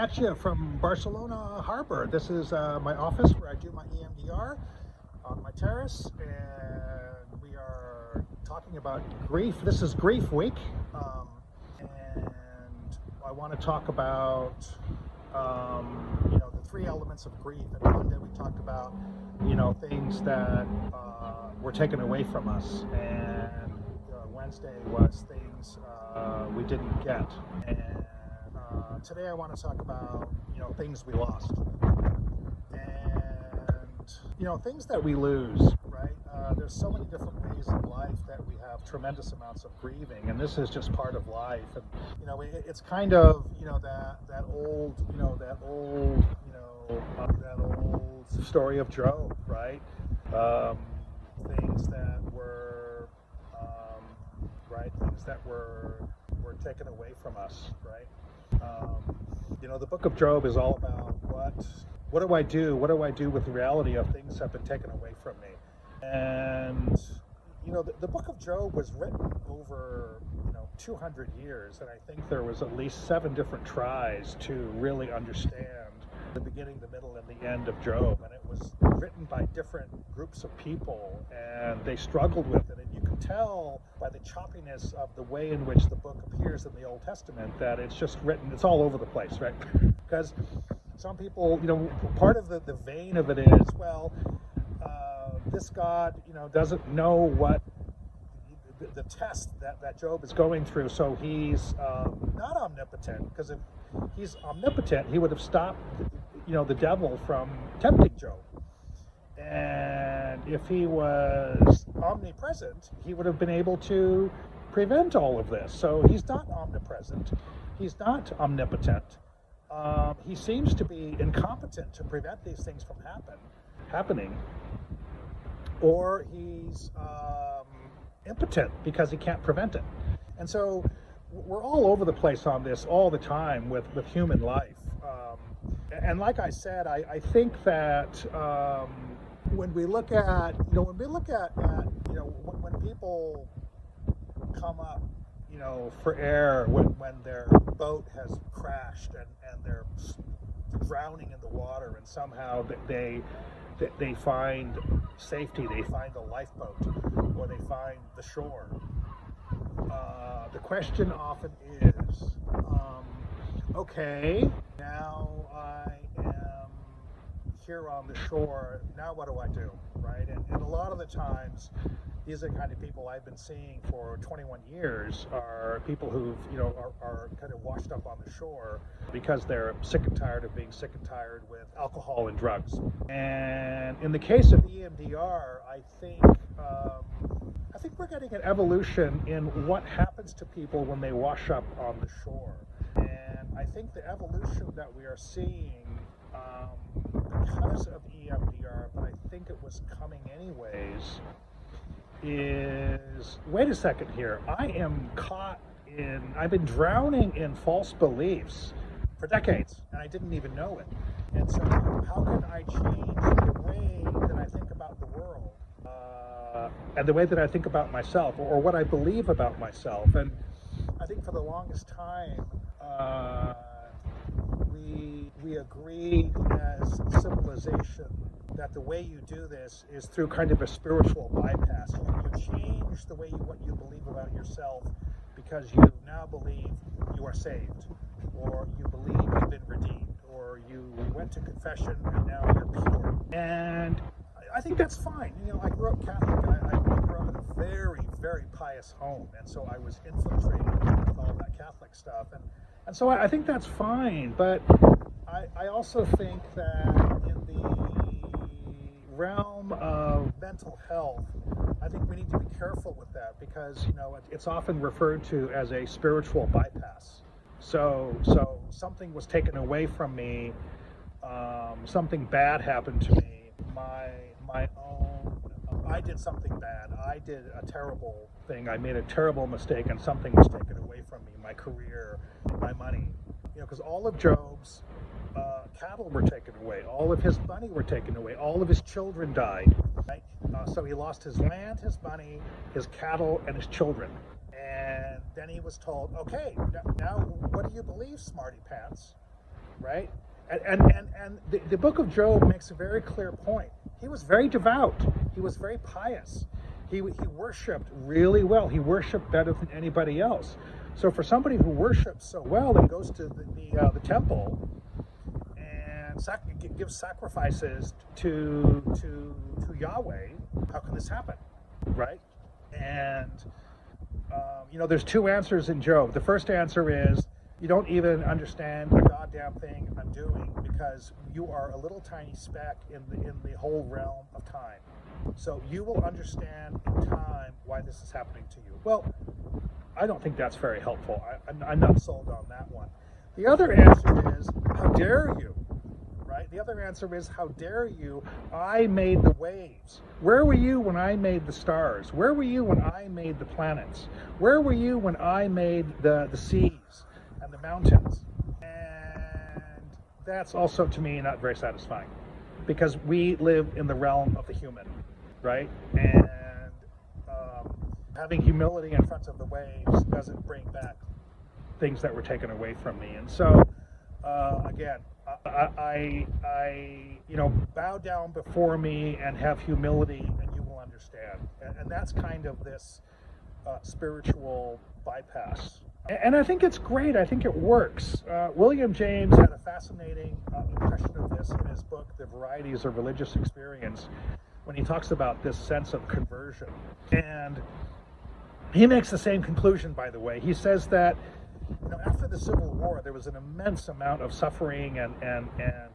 at you from Barcelona Harbor. This is my office where I do my EMDR on my terrace, and we are talking about grief. This is Grief Week, and I want to talk about the three elements of grief. And Monday we talked about things that were taken away from us, and Wednesday was things we didn't get, and today I want to talk about things we lost, and things that we lose, right? There's so many different ways in life that we have tremendous amounts of grieving, and this is just part of life. And it's kind of that old story of Job, right? Things that were things that were taken away from us, right? The book of Job is all about what do I do? What do I do with the reality of things have been taken away from me? And the book of Job was written over 200 years, and I think there was at least 7 different tries to really understand the beginning, the middle, and the end of Job. And it was written by different groups of people, and they struggled with it. And you can tell by the choppiness of the way in which the book appears in the Old Testament that it's just written, it's all over the place, right? Because some people, part of the vein of it is, this God, doesn't know what the test that Job is going through, so he's not omnipotent, because if he's omnipotent, he would have stopped the devil from tempting Job. And if he was omnipresent, he would have been able to prevent all of this. So he's not omnipresent, he's not omnipotent. He seems to be incompetent to prevent these things from happening, or he's impotent because he can't prevent it. And so we're all over the place on this all the time with human life. And like I said, I think that when we look at when people come up for air, when their boat has crashed and they're drowning in the water, and somehow they find safety, they find a lifeboat, or they find the shore. The question often is, okay, now I am here on the shore, now what do I do, right? And a lot of the times, these are the kind of people I've been seeing for 21 years are people who are kind of washed up on the shore because they're sick and tired of being sick and tired with alcohol and drugs. And in the case of EMDR, I think we're getting an evolution in what happens to people when they wash up on the shore. And I think the evolution that we are seeing because of EMDR, but I think it was coming anyways, is, wait a second here, I've been drowning in false beliefs for decades, and I didn't even know it. And so how can I change the way that I think about the world, and the way that I think about myself, or what I believe about myself? And I think for the longest time, we agreed as civilization that the way you do this is through kind of a spiritual bypass. You change the way what you believe about yourself because you now believe you are saved, or you believe you've been redeemed, or you went to confession and now you're pure. And I think that's fine. I grew up Catholic. I grew up in a very, very pious home, and so I was infiltrated with all that Catholic stuff. And so I think that's fine, but I also think that in the realm of mental health, I think we need to be careful with that, because it's often referred to as a spiritual bypass. So something was taken away from me, something bad happened to me, I did something bad, I did a terrible thing, I made a terrible mistake, and something was taken away from me, my career, my money. Because all of Job's cattle were taken away, all of his money were taken away, all of his children died, right? So he lost his land, his money, his cattle, and his children. And then he was told, okay, now what do you believe, smarty pants? right? And the book of Job makes a very clear point. He was very devout. He was very pious. He worshipped really well. He worshipped better than anybody else. So for somebody who worships so well and goes to the temple and gives sacrifices to Yahweh, how can this happen, right? And there's two answers in Job. The first answer is, you don't even understand a goddamn thing I'm doing because you are a little tiny speck in the whole realm of time. So you will understand in time why this is happening to you. Well, I don't think that's very helpful. I'm not sold on that one. The other answer is, how dare you? Right? The other answer is, how dare you? I made the waves. Where were you when I made the stars? Where were you when I made the planets? Where were you when I made the seas and the mountains? And that's also, to me, not very satisfying, because we live in the realm of the human, right? And having humility in front of the waves doesn't bring back things that were taken away from me. And so, again, I bow down before me and have humility, and you will understand. And that's kind of this spiritual bypass. And I think it's great. I think it works. William James had a fascinating impression of this in his book, The Varieties of Religious Experience, when he talks about this sense of conversion. And he makes the same conclusion, by the way. He says that after the Civil War, there was an immense amount of suffering, and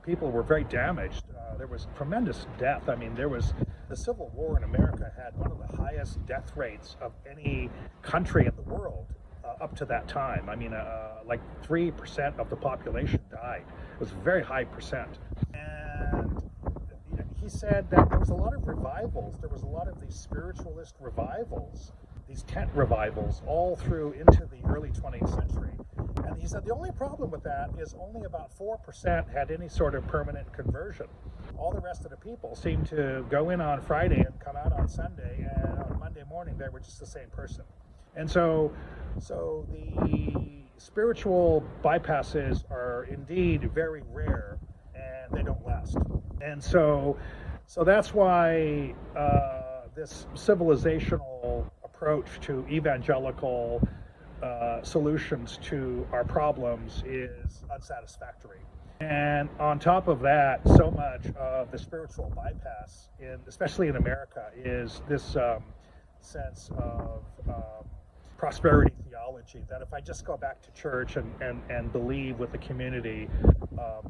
people were very damaged. There was tremendous death. I mean, the Civil War in America had one of the highest death rates of any country in the world up to that time. I mean, like 3% of the population died. It was a very high percent. And he said that there was a lot of revivals. There was a lot of these spiritualist revivals, these tent revivals, all through into the early 20th century. And he said the only problem with that is only about 4% had any sort of permanent conversion. All the rest of the people seemed to go in on Friday and come out on Sunday, and on Monday morning they were just the same person. And so the spiritual bypasses are indeed very rare, and they don't last. And so that's why this civilizational approach to evangelical solutions to our problems is unsatisfactory. And on top of that, so much of the spiritual bypass, especially in America, is this sense of prosperity theology, that if I just go back to church and believe with the community,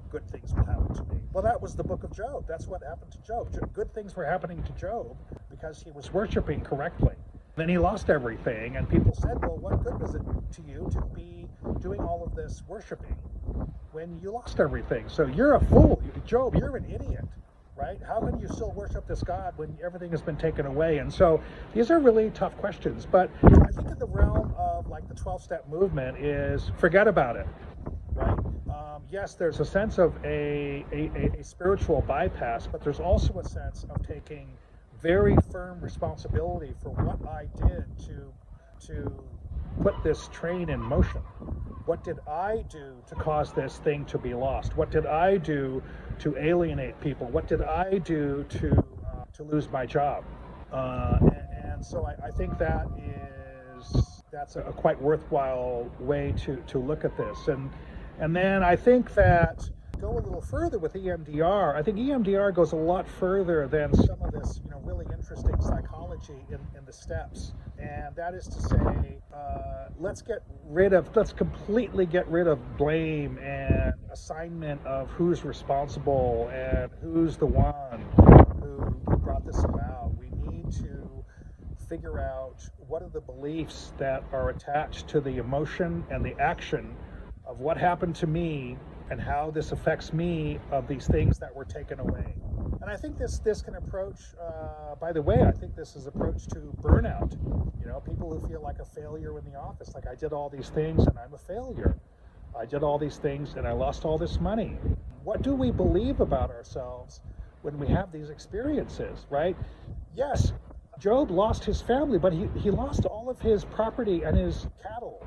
good things will happen to me. Well, that was the book of Job. That's what happened to Job. Good things were happening to Job because he was worshiping correctly. Then he lost everything, and people said, well, what good was it to you to be doing all of this worshiping when you lost everything? So you're a fool. Job, you're an idiot, right? How can you still worship this God when everything has been taken away? And so these are really tough questions. But I think in the realm of like the 12-step movement is forget about it, right? Yes, there's a sense of a spiritual bypass, but there's also a sense of taking very firm responsibility for what I did to put this train in motion. What did I do to cause this thing to be lost? What did I do to alienate people? What did I do to lose my job? And so I think that's a quite worthwhile way to look at this. And then I think that go a little further with EMDR. I think EMDR goes a lot further than some of this, really interesting psychology in the steps. And that is to say, let's completely get rid of blame and assignment of who's responsible and who's the one who brought this about. We need to figure out what are the beliefs that are attached to the emotion and the action of what happened to me and how this affects me of these things that were taken away. And I think this can approach, by the way, I think this is approach to burnout. People who feel like a failure in the office, like I did all these things and I'm a failure. I did all these things and I lost all this money. What do we believe about ourselves when we have these experiences, right? Yes, Job lost his family, but he lost all of his property and his cattle.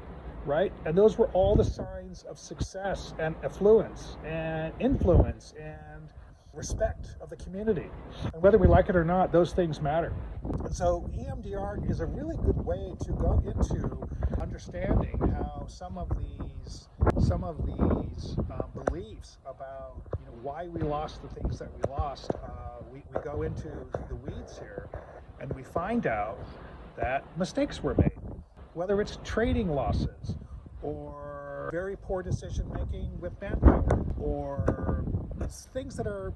right? And those were all the signs of success and affluence and influence and respect of the community. And whether we like it or not, those things matter. And so EMDR is a really good way to go into understanding how some of these beliefs about why we lost the things that we lost. We go into the weeds here, and we find out that mistakes were made, whether it's trading losses or very poor decision making with manpower, or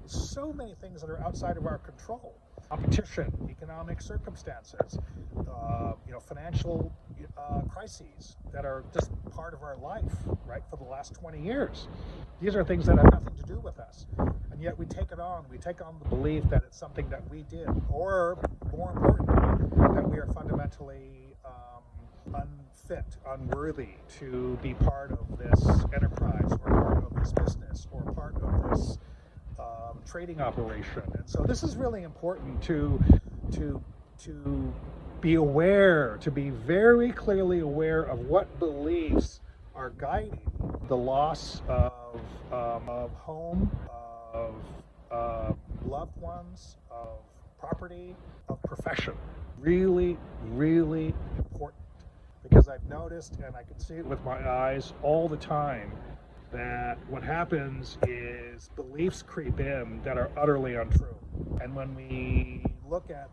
so many things that are outside of our control. Competition, economic circumstances, financial crises that are just part of our life, right, for the last 20 years. These are things that have nothing to do with us. And yet we take it on. We take on the belief that it's something that we did, or more importantly, that we are fundamentally unfit, unworthy to be part of this enterprise, or part of this business, or part of this trading operation. And so this is really important to be aware, to be very clearly aware of what beliefs are guiding the loss of home, of loved ones, of property, of profession. Really, really important. Because I've noticed, and I can see it with my eyes all the time, that what happens is beliefs creep in that are utterly untrue. And when we look at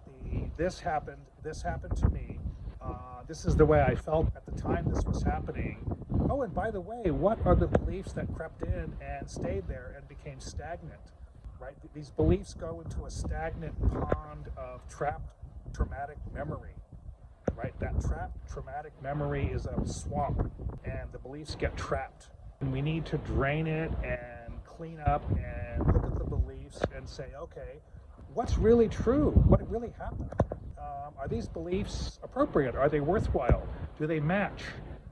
this happened to me, this is the way I felt at the time this was happening. Oh, and by the way, what are the beliefs that crept in and stayed there and became stagnant, right? These beliefs go into a stagnant pond of trapped traumatic memory, right? That trapped traumatic memory is a swamp, and the beliefs get trapped. And we need to drain it and clean up and look at the beliefs and say, okay, what's really true? What really happened? Are these beliefs appropriate? Are they worthwhile? Do they match?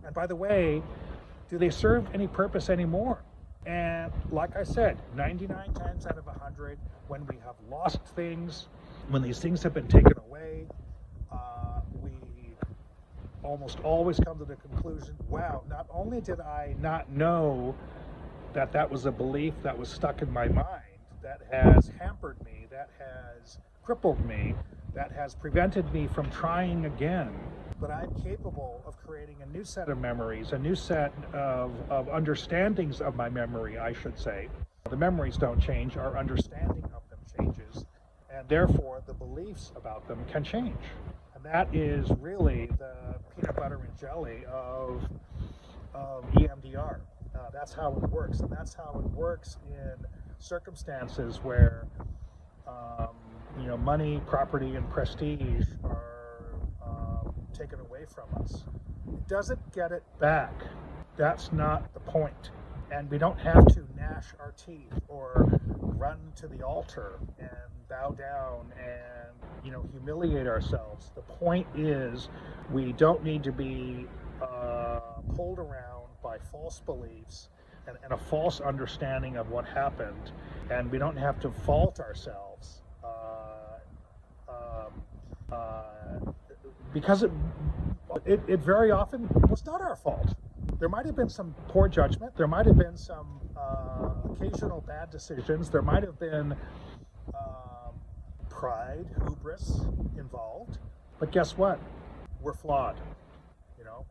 And by the way, do they serve any purpose anymore? And like I said, 99 times out of 100, when we have lost things, when these things have been taken away, we almost always come to the conclusion, wow, not only did I not know that that was a belief that was stuck in my mind, that has hampered me, that has crippled me, that has prevented me from trying again, but I'm capable of creating a new set of memories, a new set of understandings of my memory, I should say. The memories don't change, our understanding of them changes, and therefore the beliefs about them can change. And that is really the peanut butter and jelly of EMDR. That's how it works, and that's how it works in circumstances where money, property, and prestige are taken away from us. It doesn't get it back. That's not the point. And we don't have to gnash our teeth or run to the altar and bow down and humiliate ourselves. The point is, we don't need to be pulled around by false beliefs and a false understanding of what happened, and we don't have to fault ourselves because it very often was not our fault. There might have been some poor judgment, there might have been some occasional bad decisions, there might have been pride, hubris involved, but guess what? We're flawed.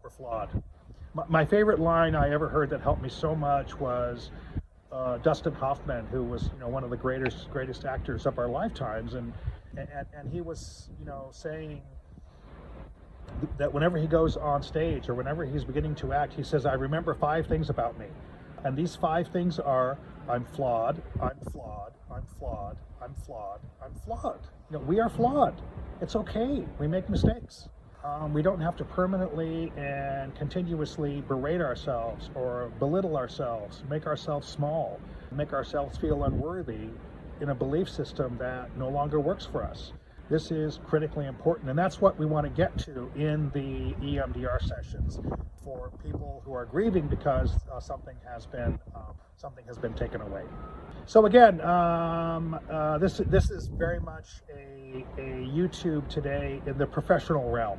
We're flawed. My favorite line I ever heard that helped me so much was Dustin Hoffman, who was one of the greatest actors of our lifetimes, and he was saying that whenever he goes on stage or whenever he's beginning to act, he says, I remember 5 things about me, and these 5 things are: I'm flawed, I'm flawed, I'm flawed, I'm flawed, I'm flawed. We are flawed. It's okay. We make mistakes. We don't have to permanently and continuously berate ourselves or belittle ourselves, make ourselves small, make ourselves feel unworthy in a belief system that no longer works for us. This is critically important, and that's what we want to get to in the EMDR sessions for people who are grieving because something has been taken away. So again, this is very much a YouTube today in the professional realm.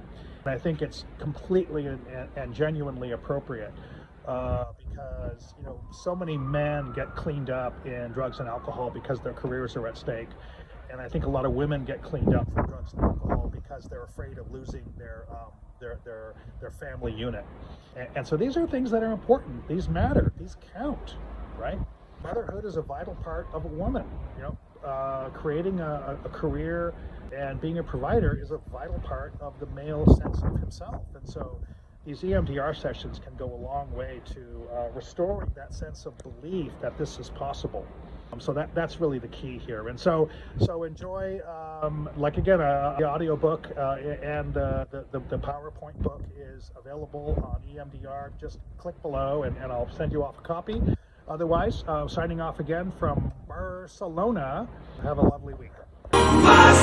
I think it's completely and genuinely appropriate because, you know, so many men get cleaned up in drugs and alcohol because their careers are at stake. And I think a lot of women get cleaned up from drugs and alcohol because they're afraid of losing their family unit. And so these are things that are important. These matter. These count, right? Motherhood is a vital part of a woman. You know, creating a career and being a provider is a vital part of the male sense of himself. And so these EMDR sessions can go a long way to restoring that sense of belief that this is possible. So that's really the key here. And so enjoy, like again, the audio book and the PowerPoint book is available on EMDR. Just click below and I'll send you off a copy. Otherwise, signing off again from Barcelona. Have a lovely week. Barcelona!